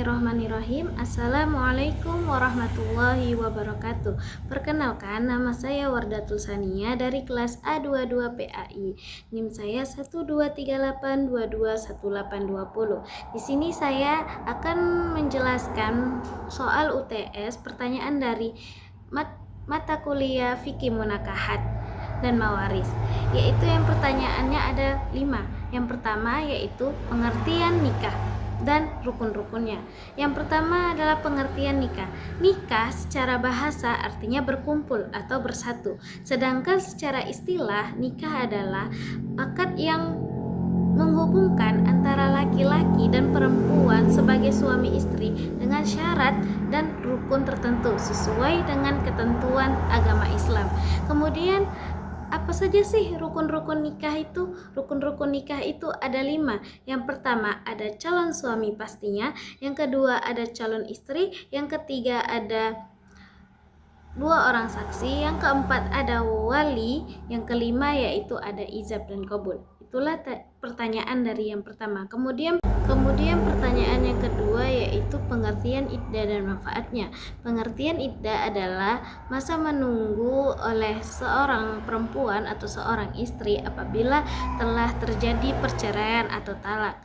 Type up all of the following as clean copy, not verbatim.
Bismillahirrahmanirrahim. Assalamualaikum warahmatullahi wabarakatuh. Perkenalkan, nama saya Wardatul Sania dari kelas A22 PAI. NIM saya 123822180. Di sini saya akan menjelaskan soal UTS pertanyaan dari mata kuliah Fikih Munakahat dan Mawaris, yaitu yang pertanyaannya ada 5. Yang pertama yaitu pengertian nikah dan rukun-rukunnya. Yang pertama adalah pengertian nikah. Nikah secara bahasa artinya berkumpul atau bersatu. Sedangkan secara istilah nikah adalah akad yang menghubungkan antara laki-laki dan perempuan sebagai suami istri dengan syarat dan rukun tertentu sesuai dengan ketentuan agama Islam. Kemudian apa saja sih rukun-rukun nikah itu? Rukun-rukun nikah itu ada 5. Yang pertama ada calon suami pastinya, yang kedua ada calon istri, yang ketiga ada 2 orang saksi, yang keempat ada wali, yang kelima yaitu ada ijab dan qabul. Itulah pertanyaan dari yang pertama. Kemudian pertanyaan yang kedua yaitu pengertian iddah dan manfaatnya. Pengertian iddah adalah masa menunggu oleh seorang perempuan atau seorang istri apabila telah terjadi perceraian atau talak,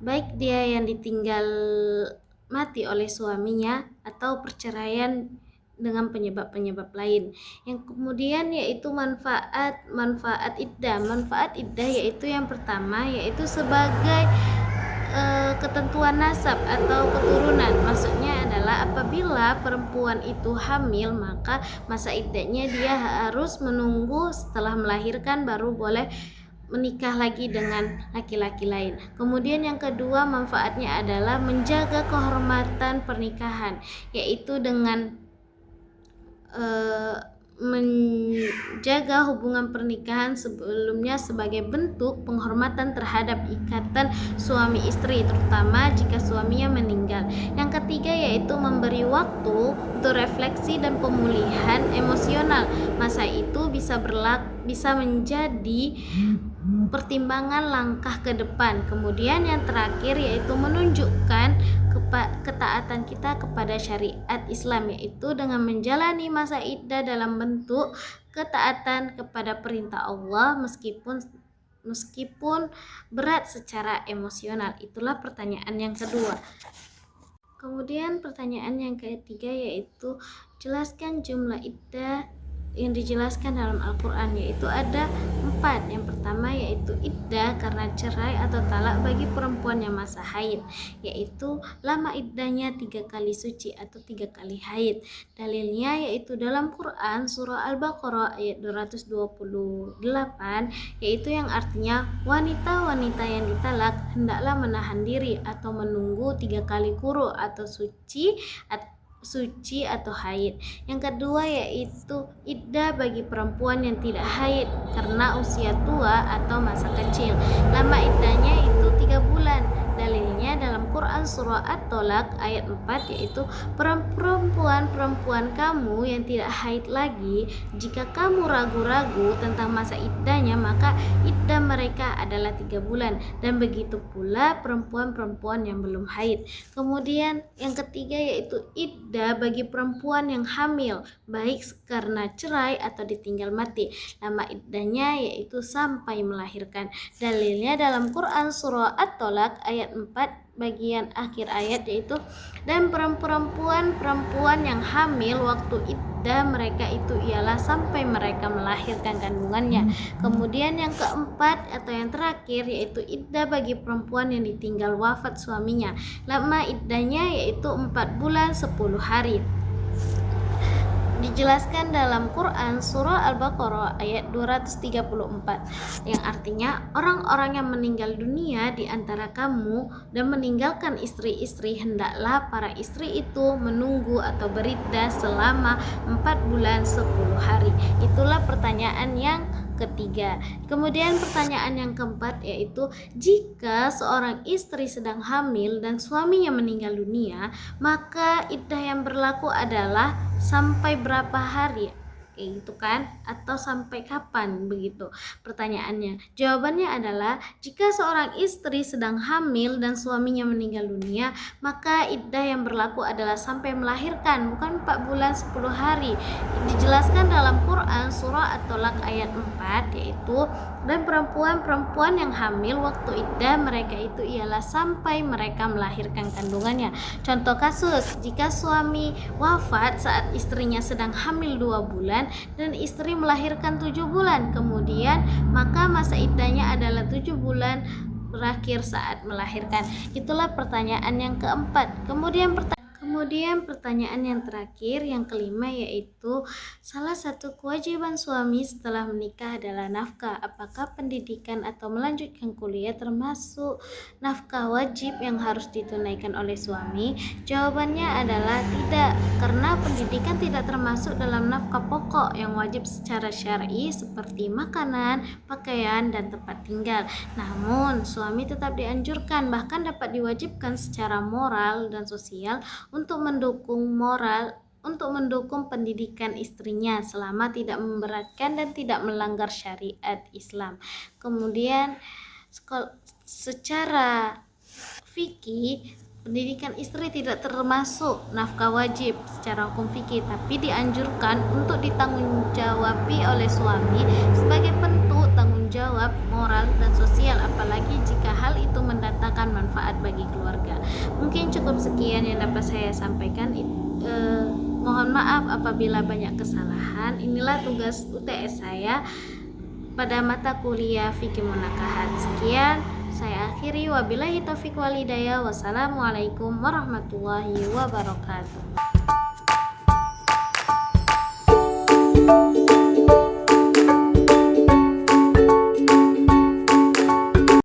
baik dia yang ditinggal mati oleh suaminya atau perceraian dengan penyebab-penyebab lain. Yang kemudian yaitu manfaat iddah. Manfaat iddah yaitu yang pertama yaitu sebagai ketentuan nasab atau keturunan. Maksudnya adalah apabila perempuan itu hamil, maka masa iddahnya dia harus menunggu setelah melahirkan baru boleh menikah lagi dengan laki-laki lain. Kemudian yang kedua manfaatnya adalah menjaga kehormatan pernikahan, yaitu dengan menjaga hubungan pernikahan sebelumnya sebagai bentuk penghormatan terhadap ikatan suami istri, terutama jika suaminya meninggal. Yang ketiga yaitu memberi waktu untuk refleksi dan pemulihan emosional. Masa itu bisa menjadi pertimbangan langkah ke depan. Kemudian yang terakhir yaitu menunjukkan ketaatan kita kepada syariat Islam, yaitu dengan menjalani masa iddah dalam bentuk ketaatan kepada perintah Allah meskipun berat secara emosional. Itulah pertanyaan yang kedua. Kemudian pertanyaan yang ketiga yaitu jelaskan jumlah iddah yang dijelaskan dalam Al-Quran, yaitu ada 4. Yang pertama yaitu iddah karena cerai atau talak bagi perempuan yang masa haid, yaitu lama iddahnya 3 kali suci atau 3 kali haid. Dalilnya yaitu dalam Quran surah Al-Baqarah ayat 228, yaitu yang artinya wanita-wanita yang ditalak hendaklah menahan diri atau menunggu 3 kali quru atau suci atau haid. Yang kedua yaitu iddah bagi perempuan yang tidak haid karena usia tua atau masa kecil. Lama iddahnya itu 3 bulan. Dalilnya dalam Quran surah At-Tolak ayat 4, yaitu perempuan kamu yang tidak haid lagi, jika kamu ragu-ragu tentang masa iddahnya, maka iddah mereka adalah 3 bulan, dan begitu pula perempuan-perempuan yang belum haid. Kemudian yang ketiga yaitu iddah bagi perempuan yang hamil, baik karena cerai atau ditinggal mati. Lama iddahnya yaitu sampai melahirkan. Dalilnya dalam Quran surah At-Tolak ayat 4 bagian akhir ayat, yaitu dan perempuan yang hamil waktu iddah mereka itu ialah sampai mereka melahirkan kandungannya. Kemudian yang keempat atau yang terakhir yaitu iddah bagi perempuan yang ditinggal wafat suaminya. Lama iddahnya yaitu 4 bulan 10 hari. Dijelaskan dalam Quran surah Al-Baqarah ayat 234, yang artinya orang-orang yang meninggal dunia di antara kamu dan meninggalkan istri-istri, hendaklah para istri itu menunggu atau beriddah selama 4 bulan 10 hari. Itulah pertanyaan yang ketiga. Kemudian pertanyaan yang keempat yaitu jika seorang istri sedang hamil dan suaminya meninggal dunia, maka iddah yang berlaku adalah sampai berapa hari? itu kan, atau sampai kapan begitu pertanyaannya. Jawabannya adalah jika seorang istri sedang hamil dan suaminya meninggal dunia, maka iddah yang berlaku adalah sampai melahirkan, bukan 4 bulan 10 hari. Dijelaskan dalam Quran surah At-Tolak ayat 4, yaitu dan perempuan yang hamil waktu iddah mereka itu ialah sampai mereka melahirkan kandungannya. Contoh kasus, jika suami wafat saat istrinya sedang hamil 2 bulan dan istri melahirkan 7 bulan, kemudian maka masa iddahnya adalah 7 bulan berakhir saat melahirkan. Itulah pertanyaan yang keempat. Kemudian pertanyaan yang terakhir, yang kelima, yaitu salah satu kewajiban suami setelah menikah adalah nafkah. Apakah pendidikan atau melanjutkan kuliah termasuk nafkah wajib yang harus ditunaikan oleh suami? Jawabannya adalah tidak, karena pendidikan tidak termasuk dalam nafkah pokok yang wajib secara syar'i seperti makanan, pakaian, dan tempat tinggal. Namun, suami tetap dianjurkan, bahkan dapat diwajibkan secara moral dan sosial untuk mendukung pendidikan istrinya selama tidak memberatkan dan tidak melanggar syariat Islam. Kemudian secara fikih, pendidikan istri tidak termasuk nafkah wajib secara hukum fikih, tapi dianjurkan untuk ditanggungjawab oleh suami sebagai bentuk tanggung jawab moral dan sosial, apalagi jika hal itu mendatangkan manfaat bagi keluarga. Mungkin cukup sekian yang dapat saya sampaikan. Mohon maaf apabila banyak kesalahan. Inilah tugas UTS saya pada mata kuliah Fikih Munakahat. Sekian saya akhiri, wabillahi taufiq wal hidayah. Wassalamualaikum warahmatullahi wabarakatuh.